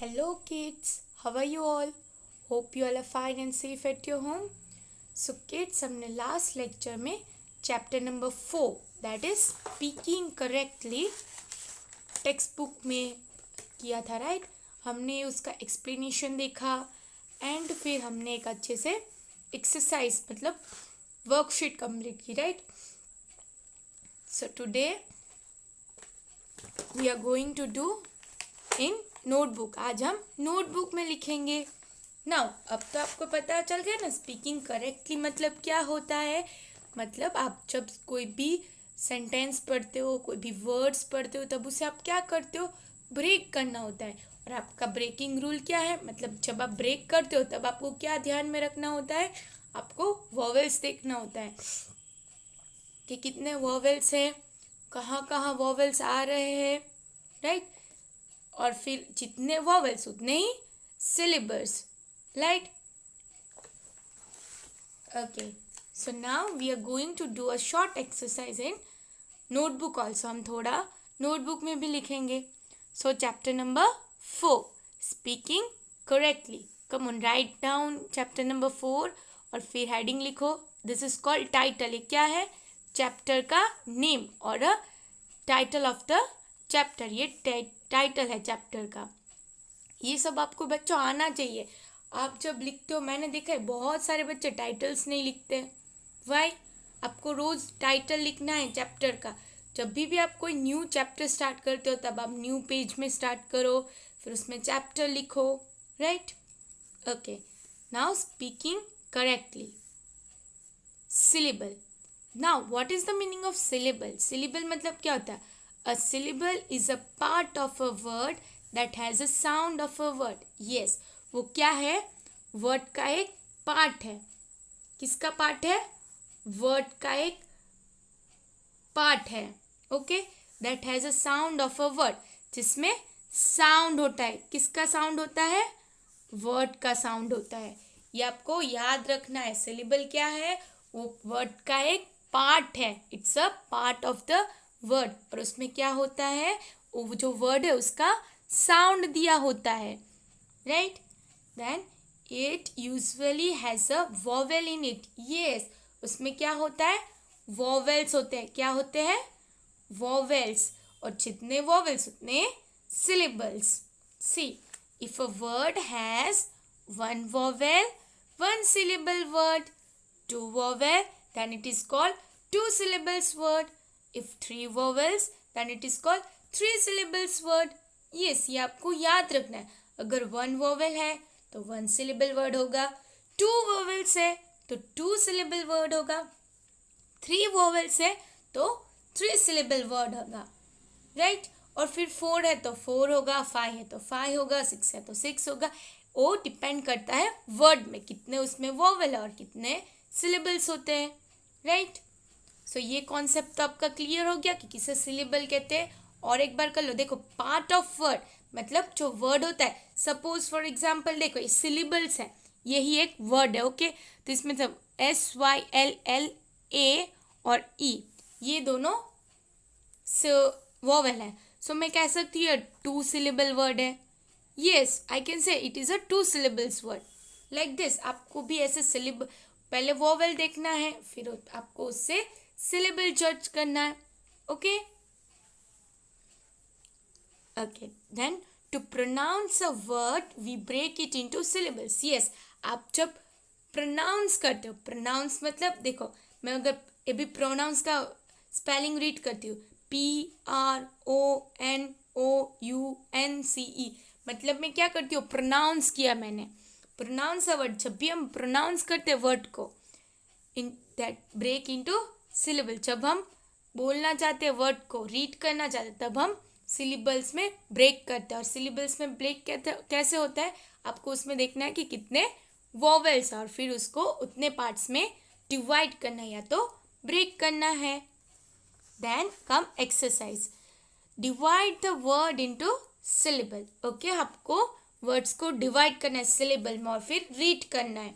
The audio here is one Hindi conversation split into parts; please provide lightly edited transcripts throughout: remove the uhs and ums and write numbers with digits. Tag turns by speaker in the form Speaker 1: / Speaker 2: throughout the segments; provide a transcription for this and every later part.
Speaker 1: Hello kids, how are you all? Hope you all are fine and safe at your home. So kids, हमने लास्ट लेक्चर में chapter number 4 that is speaking correctly text book में किया था, राइट? हमने उसका एक्सप्लेनेशन देखा एंड फिर हमने एक अच्छे से एक्सरसाइज मतलब वर्कशीट कंप्लीट की, right? So today we are going to do in notebook. आज हम नोटबुक में लिखेंगे. नाउ अब तो आपको पता चल गया ना स्पीकिंग करेक्टली मतलब क्या होता है. मतलब आप जब कोई भी सेंटेंस पढ़ते हो, कोई भी वर्ड्स पढ़ते हो, तब उसे आप क्या करते हो, ब्रेक करना होता है. और आपका ब्रेकिंग रूल क्या है, मतलब जब आप ब्रेक करते हो तब आपको क्या ध्यान में रखना होता है, आपको वॉवेल्स देखना होता है कि कितने वॉवेल्स हैं, कहाँ कहाँ वॉवेल्स आ रहे हैं, राइट? और फिर जितने वॉवेल्स उतने ही syllables, right? Okay, so now we are going to do a short exercise in notebook also. हम थोड़ा नोटबुक में भी लिखेंगे. So chapter number 4 speaking correctly. Come on, write down chapter number 4 और फिर हेडिंग लिखो. This is called title. ये क्या है? चैप्टर का नेम और टाइटल ऑफ द चैप्टर. ये टाइटल है चैप्टर का. ये सब आपको बच्चों आना चाहिए. आप जब लिखते हो, मैंने देखा है बहुत सारे बच्चे टाइटल्स नहीं लिखते. वाई? आपको रोज टाइटल लिखना है चैप्टर का. जब भी आप कोई न्यू चैप्टर स्टार्ट करते हो तब आप न्यू पेज में स्टार्ट करो, फिर उसमें चैप्टर लिखो, right? Okay, now speaking correctly. Syllable. Now what is the meaning of syllable? Syllable मतलब क्या होता है? A syllable is a part of a word that has a sound of a word. Yes, वो क्या है? वर्ड का एक पार्ट है. किसका पार्ट है? वर्ड का एक पार्ट है. Okay, that has a sound of a word. जिसमें साउंड होता है. किसका साउंड होता है? वर्ड का साउंड होता है. ये आपको याद रखना है. सिलेबल क्या है? वो वर्ड का एक पार्ट है. It's a part of the word. और उसमें क्या होता है, वो जो वर्ड है उसका साउंड दिया होता है, right? Then it usually has a vowel in it. Yes, उसमें क्या होता है? वॉवेल्स होते हैं. क्या होते हैं? वॉवेल्स. और जितने वॉवेल्स उतने syllables. See, if a word has one vowel, one syllable word. Two vowel, then it is called two syllables word. If 3 vowels, then it is called 3 syllables word. Yes, ये आपको याद रखना है. अगर 1 vowel है तो 1 syllable word होगा. 2 vowels है तो 2 syllable word होगा. 3 vowels है तो 3 syllable word होगा, right? और फिर 4 है तो 4 होगा, 5 है तो 5 होगा, 6 है तो 6 होगा. वो डिपेंड करता है वर्ड में कितने उसमें vowel और कितने syllables होते हैं, right? सो ये कॉन्सेप्ट तो आपका क्लियर हो गया कि किसे सिलेबल कहते हैं. और एक बार कर लो. देखो, पार्ट ऑफ वर्ड मतलब जो वर्ड होता है. सपोज फॉर एग्जांपल देखो, ये सिलेबल्स है, यही एक वर्ड है. ओके, तो इसमें सब SYLLA और E ये दोनों वोवेल है. सो मैं कह सकती हूँ 2 सिलेबल वर्ड है. Yes, I can say it is a 2 syllables word. Like this. आपको भी ऐसे सिलेबल, पहले वोवेल देखना है, फिर आपको उससे syllable judge करना है. Okay okay, then to pronounce a word we break it into syllables. Yes, आप जब प्रोनाउंस करते हो, प्रोनाउंस मतलब देखो, मैं अगर ये भी प्रोनाउंस का स्पेलिंग रीड करती हूँ, PRONOUNCE. मतलब मैं क्या करती हूँ, प्रोनाउंस किया मैंने. Pronounce a word. जब भी हम प्रोनाउंस करते हैं वर्ड को, in that break into syllable. जब हम बोलना चाहते हैं वर्ड को, रीड करना चाहते हैं, तब हम सिलेबल्स में ब्रेक करते हैं. और सिलेबल्स में ब्रेक कैसे होता है, आपको उसमें देखना है कि कितने वॉवेल्स हैं और फिर उसको उतने पार्ट्स में डिवाइड करना है या तो ब्रेक करना है. Then come exercise. Divide the word into syllable. Okay, आपको वर्ड्स को डिवाइड करना है सिलेबल में और फिर रीड करना है.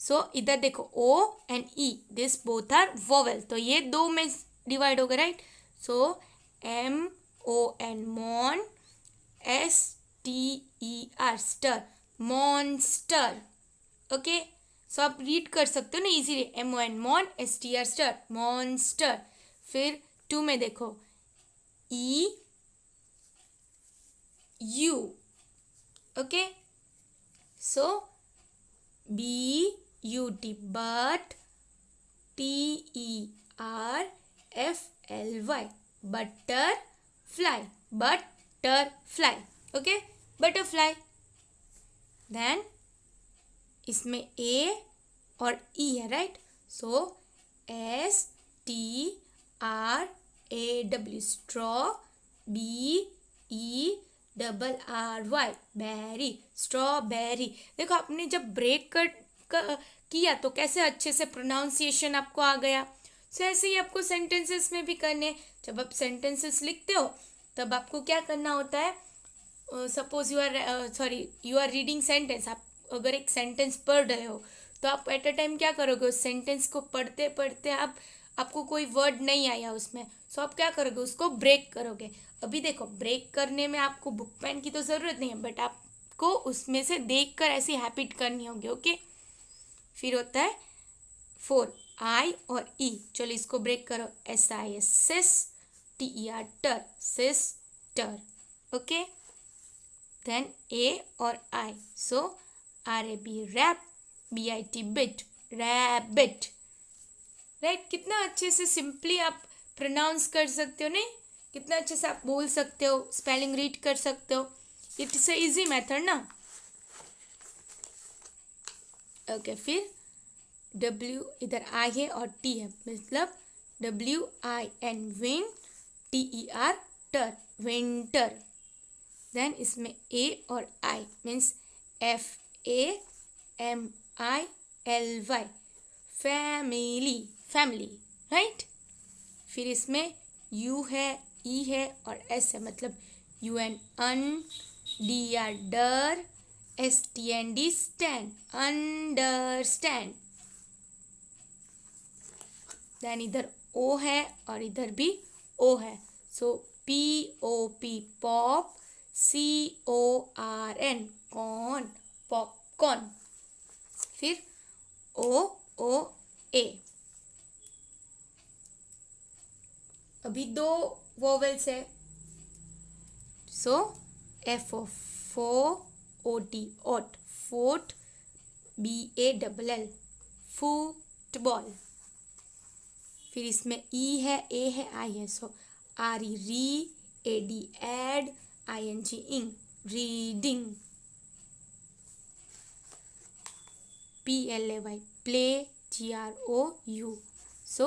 Speaker 1: सो इधर देखो, O and E this both are vowel. तो ये 2 में डिवाइड होगा, right? So MON, MON, STER ster, monster. Okay, so आप रीड कर सकते हो ना easily, MON mon, STR ster, monster. फिर 2 में देखो EU, okay, so BUT, but, TERFLY, butterfly, butterfly. Okay, butterfly. Then इसमें A और E है, right, so STRAW, straw, BERRY, berry, strawberry. देखो आपने जब ब्रेक किया तो कैसे अच्छे से प्रोनाउंसिएशन आपको आ गया। सो ऐसे ही आपको सेंटेंसेस में भी करने। जब आप सेंटेंसेस लिखते हो तब आपको क्या करना होता है, suppose you are reading sentence. आप अगर एक सेंटेंस पढ़ रहे हो तो आप एट अ टाइम क्या करोगे, उस सेंटेंस को पढ़ते पढ़ते आपको कोई वर्ड नहीं आया उसमें, सो आप क्या करोगे, उसको ब्रेक करोगे। अभी देखो ब्रेक करने में आपको बुक पेन की तो ज़रूरत नहीं है, बट आपको उसमें से देखकर ऐसी हैबिट करनी होगी। ओके, फिर होता है 4 I और E। चलो इसको ब्रेक करो, SIS, sis, TER, ter, sister. Okay, then A और I, so RAB, rab, BIT, bit, rabbit. Right, कितना अच्छे से सिंपली आप प्रोनाउंस कर सकते हो, नहीं, कितना अच्छे से आप बोल सकते हो, स्पेलिंग रीड कर सकते हो। इट्स अ इजी मेथड ना। ओके, फिर W इधर I है और T है, मतलब WIN, विन, TER, टर, विंटर। देन इसमें A और I means FAMILY, family, family, right. फिर इसमें U है, E है और S है, मतलब UN, un, DR, der, STAND, stand, understand. Then इधर O है और इधर भी O है, so POP, pop, CORN, corn, popcorn. फिर OOA, अभी 2 वोवेल्स है, सो FO, FOOT, ओट, फोट, BALL, फुटबॉल। फिर इसमें E है, A है, I है, so RE, re, AD, ad, ING, ing, reading. PLAY, play, GROU, so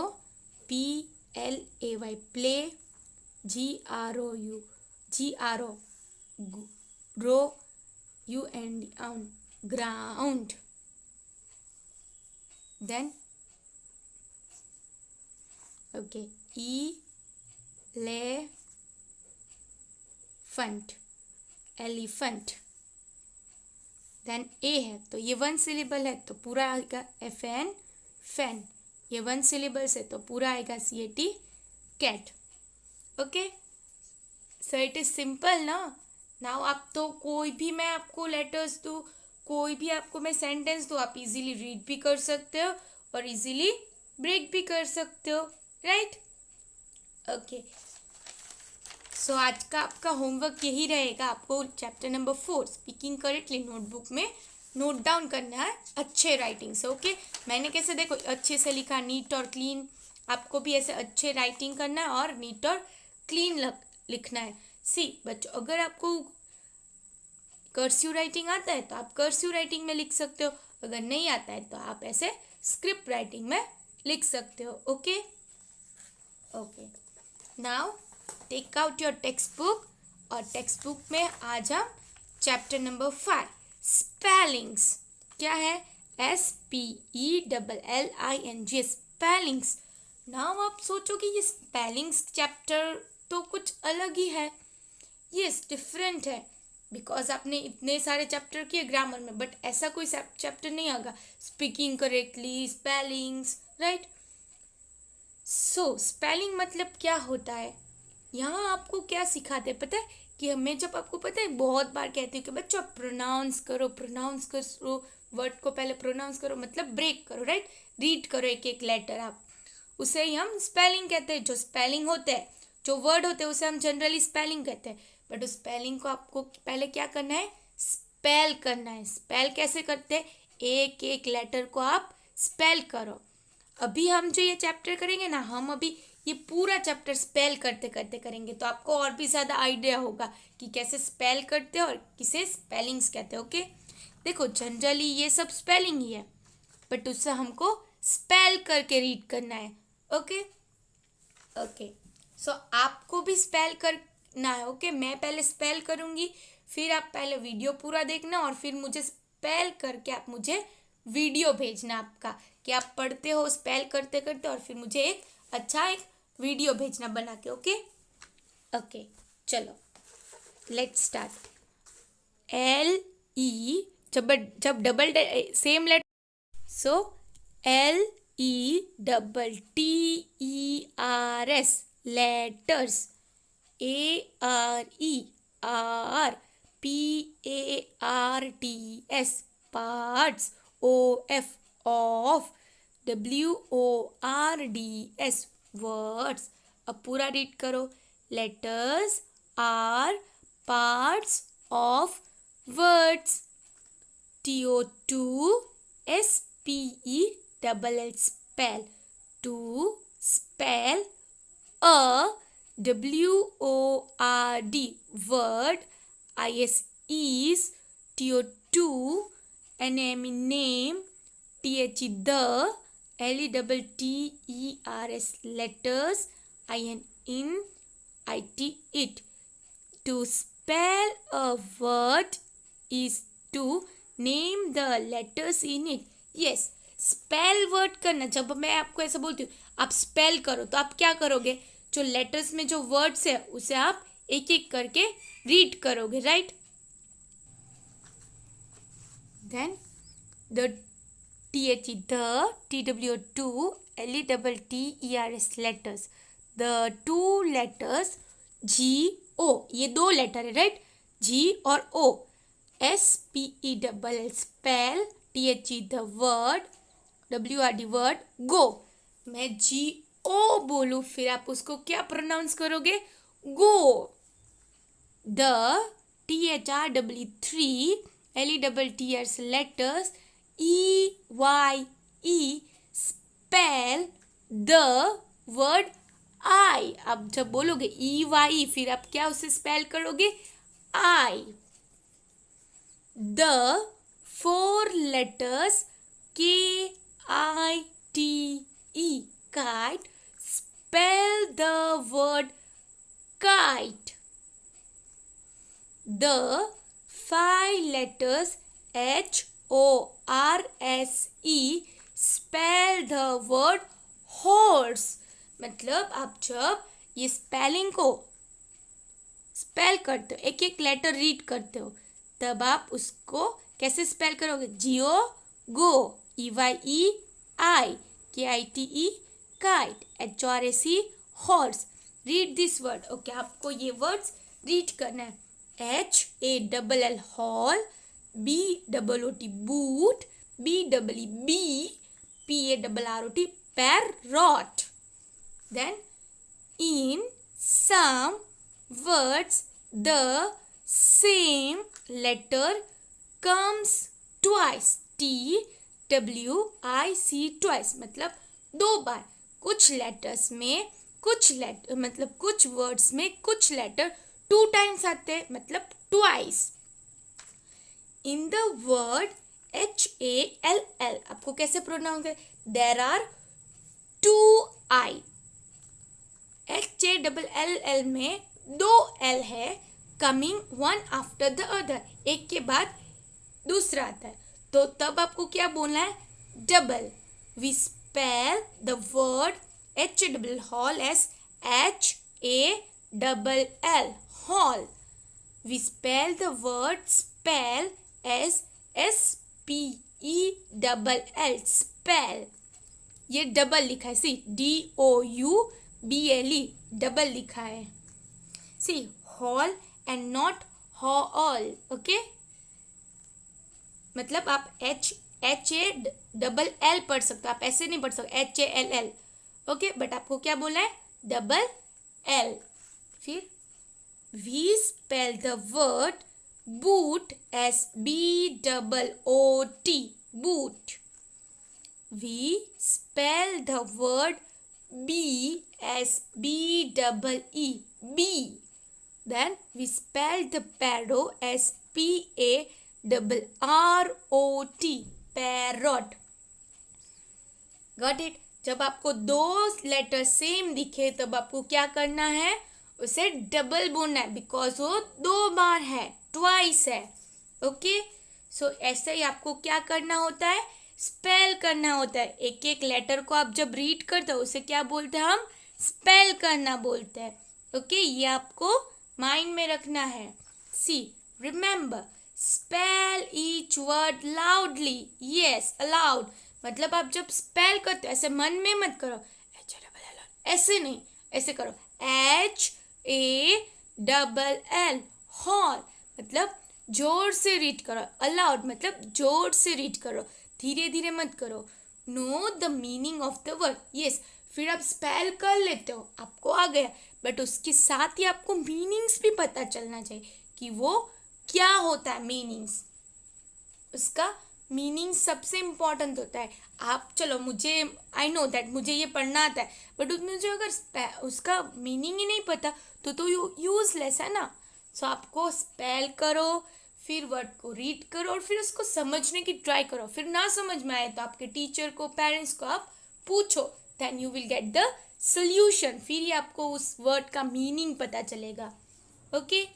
Speaker 1: PLAY, play, GROU, gro, UND, ground. Then okay, elephant, elephant. Then A है तो ये 1 सिलेबल है तो पूरा आएगा FN, फैन। ये 1 सिलेबल से तो पूरा आएगा CAT, cat. Okay, so it is simple ना। नाउ आप तो कोई भी मैं आपको लेटर्स दूँ, कोई भी आपको मैं सेंटेंस दूँ, आप इजीली रीड भी कर सकते हो और इजीली ब्रेक भी कर सकते हो, राइट। ओके, सो आज का आपका होमवर्क यही रहेगा। आपको chapter number 4 speaking correctly notebook में नोट डाउन करना है अच्छे राइटिंग से। ओके, मैंने कैसे देखो अच्छे से लिखा, नीट और क्लीन। आपको भी ऐसे अच्छे राइटिंग करना है और नीट और क्लीन लिखना है। सी बच्चों, अगर आपको कर्सिव राइटिंग आता है तो आप कर्सिव राइटिंग में लिख सकते हो, अगर नहीं आता है तो आप ऐसे स्क्रिप्ट राइटिंग में लिख सकते हो। Okay okay, now take out your text book, और टेक्स्ट बुक में आज हम चैप्टर नंबर 5 स्पेलिंग्स, क्या है, SPELLING, स्पेलिंग्स। नाउ आप सोचो कि ये स्पेलिंग्स चैप्टर तो कुछ अलग ही है, यस डिफरेंट है, बिकॉज आपने इतने सारे चैप्टर किए ग्रामर में, बट ऐसा कोई चैप्टर नहीं होगा स्पीकिंग करेक्टली, स्पेलिंग्स, राइट। सो स्पेलिंग मतलब क्या होता है, यहाँ आपको क्या सिखाते हैं पता है, कि मैं जब आपको पता है बहुत बार कहती हूँ कि बच्चों प्रोनाउंस करो वर्ड को पहले प्रोनाउंस करो, मतलब ब्रेक करो, राइट, रीड करो एक एक लेटर आप, उसे ही हम स्पेलिंग कहते हैं। जो स्पेलिंग होते हैं, जो वर्ड होते हैं उसे हम जनरली स्पेलिंग कहते हैं, बट उस स्पेलिंग को आपको पहले क्या करना है, स्पेल करना है। स्पेल कैसे करते हैं, एक एक लेटर को आप स्पेल करो। अभी हम जो ये चैप्टर करेंगे ना, हम अभी ये पूरा चैप्टर स्पेल करते करते करेंगे, तो आपको और भी ज़्यादा आइडिया होगा कि कैसे स्पेल करते हैं और किसे स्पेलिंग्स कहते हैं। ओके, देखो जनरली ये सब स्पेलिंग ही है, बट उससे हमको स्पेल करके रीड करना है। ओके ओके, सो आपको भी स्पेल करना है। ओके, मैं पहले स्पेल करूँगी, फिर आप पहले वीडियो पूरा देखना और फिर मुझे स्पेल करके आप मुझे वीडियो भेजना आपका कि आप पढ़ते हो स्पेल करते करते, और फिर मुझे एक अच्छा एक वीडियो भेजना बना के। ओके ओके, चलो लेट्स स्टार्ट। एल ई, जब double same letter, so L E double T E R S, letters. A R E, R P A R T S, parts. O F, of. W O R D S, words. अब पूरा रीड करो। Letters are parts of words. TO2 SPELL, spell. To spell a WORD, word. IS is. TO2 NAME, name. THE, the. LETTERS, letters. IN, in. IT, it. To spell a word is to name the letters in it. Yes, spell word करना। जब मैं आपको ऐसा बोलती हूँ आप स्पेल करो, तो आप क्या करोगे, जो लेटर्स में जो वर्ड्स है उसे आप एक एक करके रीड करोगे, right. Then the THE, the, TWO2 LETTERS, letters. The two letters GO, ये दो लेटर है, राइट, G और O. SPELL, spell. THE, the, word. WRD, word. Go. मैं GO बोलूँ, फिर आप उसको क्या प्रोनाउंस करोगे, गो। The THRW3 LETTERS, letters. EYE, spell the word I. अब जब बोलोगे EYE, फिर आप क्या उसे स्पेल करोगे, I. The four letters KITE, kite, spell the word kite. The five letters HORSE, spell the word horse. मतलब आप जब ये स्पेलिंग को स्पेल करते हो, एक एक लेटर रीड करते हो, तब आप उसको कैसे स्पेल करोगे, GO, go. EYE, I. KITE, kite. HORSE, horse. Read this word. Okay, आपको ये वर्ड्स रीड करना है। HALL, hall. BOOT, boot. BEE, PARROT, parrot. Then in some words the same letter comes twice. TWIC, twice, मतलब दो बार। कुछ लेटर्स में मतलब कुछ वर्ड्स में कुछ लेटर 2 टाइम्स आते हैं, मतलब twice. In the word HALL, आपको कैसे प्रोनाउंस है, देर आर 2 I. HALL में 2 L है, coming one after the other, एक के बाद दूसरा आता है, तो तब आपको क्या बोलना है, double. We spell the word HALL hall as HALL, hall. We spell the word spell as SPELL, spell. ये डबल लिखा है, सी DOUBLE, डबल लिखा है। See hall and not hall. Okay, मतलब आप HALL पढ़ सकते हो, आप ऐसे नहीं पढ़ सकते HALL. ओके, बट आपको क्या बोला है? Double L. फिर we spell the word boot as BOOT. Boot. We spell the word B as BEE. B. Then we spell the parrot as PARROT. Parrot. Got it? जब आपको दो लेटर सेम दिखे तब आपको क्या करना है? उसे डबल बोलना है, बिकॉज वो दो बार है, ट्वाइस है. ओके, सो ऐसे ही आपको क्या करना होता है? स्पेल करना होता है. एक एक लेटर को आप जब रीड करते हो उसे क्या बोलते हैं? हम स्पेल करना बोलते हैं. ओके, ये आपको माइंड में रखना है. See, remember, spell each word loudly. Yes, aloud. मतलब आप जब स्पेल करते हो ऐसे मन में मत करो, ऐसे नहीं, ऐसे करो HALL. हॉल मतलब जोर से रीड करो. अलाउड मतलब जोर से रीड करो, धीरे धीरे मत करो. Know the meaning of the word. Yes, फिर आप स्पेल कर लेते हो, आपको आ गया, बट उसके साथ ही आपको मीनिंग्स भी पता चलना चाहिए कि वो क्या होता है. मीनिंग्स, उसका मीनिंग सबसे इम्पॉर्टेंट होता है. आप चलो, मुझे आई नो दैट मुझे ये पढ़ना आता है, बट मुझे अगर उसका मीनिंग ही नहीं पता तो यूजलेस है ना. सो आपको स्पेल करो, फिर वर्ड को रीड करो और फिर उसको समझने की ट्राई करो. फिर ना समझ में आए तो आपके टीचर को, पेरेंट्स को आप पूछो. Then you will get the solution. फिर ही आपको उस वर्ड का मीनिंग पता चलेगा. ओके,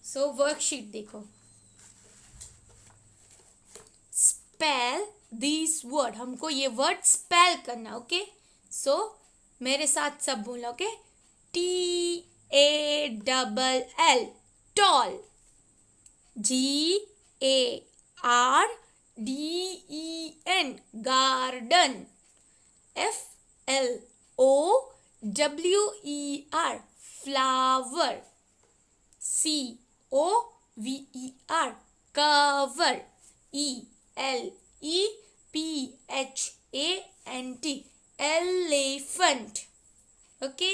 Speaker 1: सो वर्कशीट देखो. Spell this word. हमको ये वर्ड स्पेल करना. ओके, सो मेरे साथ सब बोलो. Okay, TALL. Tall. GARDEN. Garden. FLOWER. Flower. COVER. cover. ELEPHANT. elephant. Okay,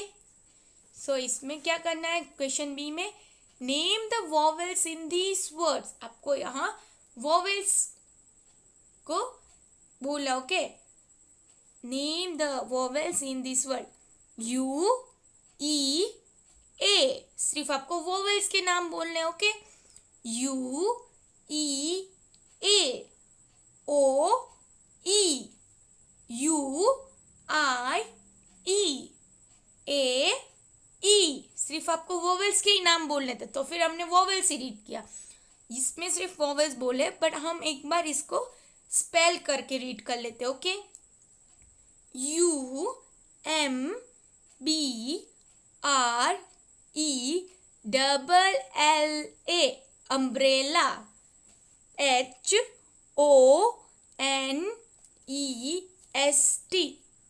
Speaker 1: so इसमें क्या करना है? क्वेश्चन बी में name the vowels in these words. आपको यहाँ वॉवेल्स को बोला. Okay, name the vowels in this word. U, E, A. सिर्फ आपको वॉवेल्स के नाम बोलने. Okay, U, E, A. O, E. U, I, E. A, E. सिर्फ आपको वोवेल्स के ही नाम बोलने थे, तो फिर हमने वोवेल्स ही रीड किया. इसमें सिर्फ वोवेल्स बोले, बट हम एक बार इसको स्पेल करके रीड कर लेते. Okay, UMBRELLA. Umbrella. HONEST.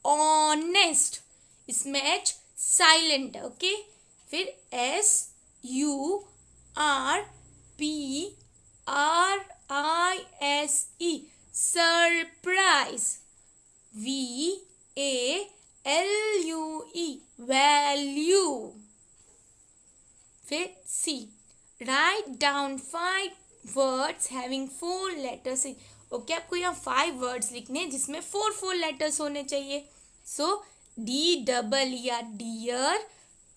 Speaker 1: Honest. इसमें H साइलेंट है. ओके, फिर SURPRISE. सरप्राइज. VALUE. वैल्यू. फिर C. Write down 5 words having 4 letters. Okay, आपको यहाँ 5 वर्ड्स लिखने हैं जिसमें 4 लेटर्स होने चाहिए. So DEER deer.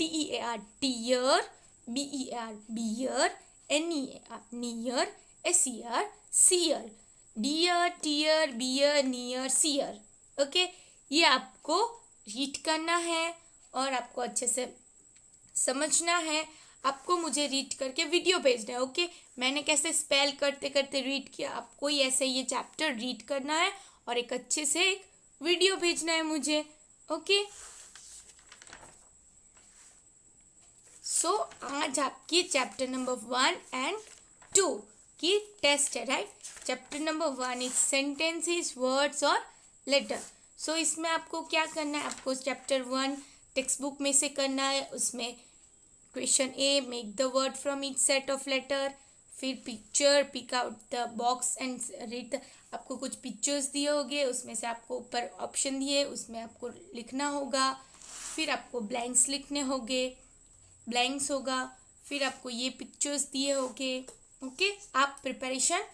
Speaker 1: TEAR tear. BER beer. NEAR near. SER sear. Deer, tear, beer, near, sear. Okay, ये आपको रीड करना है और आपको अच्छे से समझना है. आपको मुझे रीड करके वीडियो भेजना है. ओके, मैंने कैसे स्पेल करते करते रीड किया, आपको ही ऐसे ये चैप्टर रीड करना है और एक अच्छे से एक वीडियो भेजना है मुझे. ओके, सो आज आपकी चैप्टर नंबर 1 and 2 की टेस्ट है. Right, chapter number 1 is sentences, words और लेटर. सो इसमें आपको क्या करना है? आपको चैप्टर 1 टेक्स्ट बुक में से करना है. उसमें question A, make the word from each set of letter. फिर picture, pick out the box and read. आपको कुछ पिक्चर्स दिए होंगे, उसमें से आपको ऊपर ऑप्शन दिए, उसमें आपको लिखना होगा. फिर आपको ब्लैंक्स लिखने होंगे, ब्लैंक्स होगा. फिर आपको ये पिक्चर्स दिए होंगे. ओके, आप प्रिपरेशन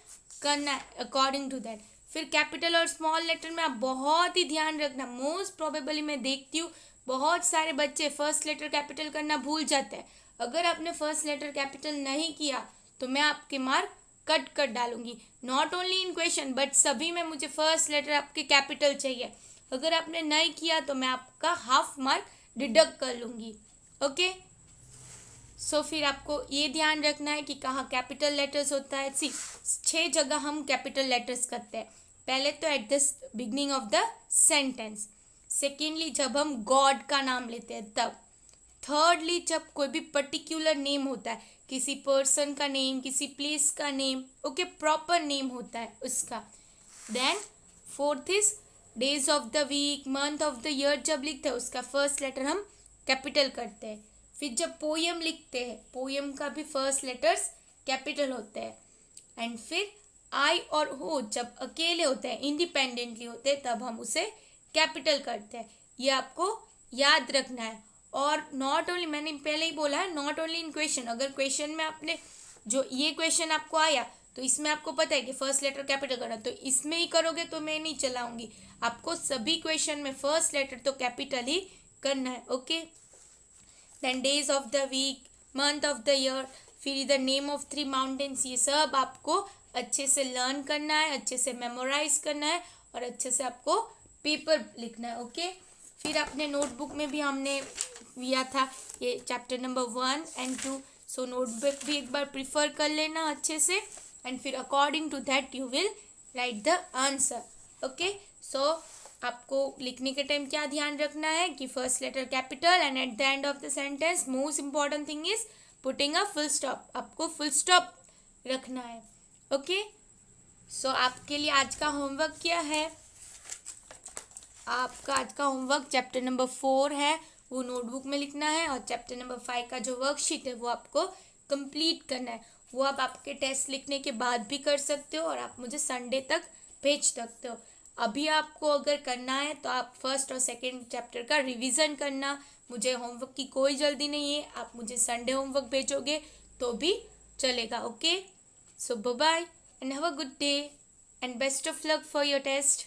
Speaker 1: करना है अकॉर्डिंग टू दैट. फिर कैपिटल और स्मॉल लेटर में आप बहुत ही ध्यान रखना. मोस्ट प्रोबेबली मैं देखती हूँ बहुत सारे बच्चे फर्स्ट लेटर कैपिटल करना भूल जाते हैं. अगर आपने फर्स्ट लेटर कैपिटल नहीं किया तो मैं आपके मार्क कट कर डालूंगी. Not only in question but सभी में मुझे फर्स्ट लेटर आपके कैपिटल चाहिए. अगर आपने नहीं किया तो मैं आपका हाफ मार्क डिडक्ट कर लूँगी. ओके, सो फिर आपको ये ध्यान रखना है कि कहाँ कैपिटल लेटर्स होता है. 6 जगह हम कैपिटल लेटर्स करते हैं. पहले तो at the beginning of the sentence. Secondly जब हम गॉड का नाम लेते हैं तब. थर्डली जब कोई भी पर्टिकुलर नेम होता है, किसी पर्सन का नेम, किसी प्लेस का नेम, ओके, प्रॉपर नेम होता है उसका. Then fourth is days of the week, month of the year जब लिखते हैं उसका फर्स्ट लेटर हम कैपिटल करते हैं. फिर जब पोएम लिखते हैं, पोएम का भी फर्स्ट लेटर्स कैपिटल होते हैं. एंड फिर आई और हो जब अकेले होते हैं, इंडिपेंडेंटली होते हैं, तब हम उसे कैपिटल करते हैं. ये आपको याद रखना है. और नॉट ओनली, मैंने पहले ही बोला है, नॉट ओनली इन क्वेश्चन. अगर क्वेश्चन में आपने जो ये क्वेश्चन आपको आया तो इसमें आपको पता है कि फर्स्ट लेटर कैपिटल करना, तो इसमें ही करोगे तो मैं नहीं चलाऊंगी. आपको सभी क्वेश्चन में फर्स्ट लेटर तो कैपिटल ही करना है. Okay, then days of the week, month of the year, फिर द नेम ऑफ 3 माउंटेन्स, ये सब आपको अच्छे से लर्न करना है, अच्छे से मेमोराइज करना है और अच्छे से आपको पेपर लिखना है. ओके, फिर अपने नोटबुक में भी हमने लिया था ये chapter number 1 and 2. So notebook भी एक बार प्रिफर कर लेना अच्छे से एंड फिर according to that you will write the answer. Okay, so आपको लिखने के टाइम क्या ध्यान रखना है कि first letter capital and at the end of the sentence most important thing is putting a full stop. आपको फुल स्टॉप रखना है. ओके, सो आपके लिए आज का होमवर्क क्या है? आपका आज का होमवर्क चैप्टर नंबर 4 है, वो नोटबुक में लिखना है. और चैप्टर नंबर 5 का जो वर्कशीट है वो आपको कंप्लीट करना है. वो आप आपके टेस्ट लिखने के बाद भी कर सकते हो और आप मुझे संडे तक भेज सकते हो. अभी आपको अगर करना है तो आप फर्स्ट और सेकंड चैप्टर का रिवीजन करना. मुझे होमवर्क की कोई जल्दी नहीं है, आप मुझे संडे होमवर्क भेजोगे तो भी चलेगा. Okay, so bye bye and have a good day and best of luck for your test.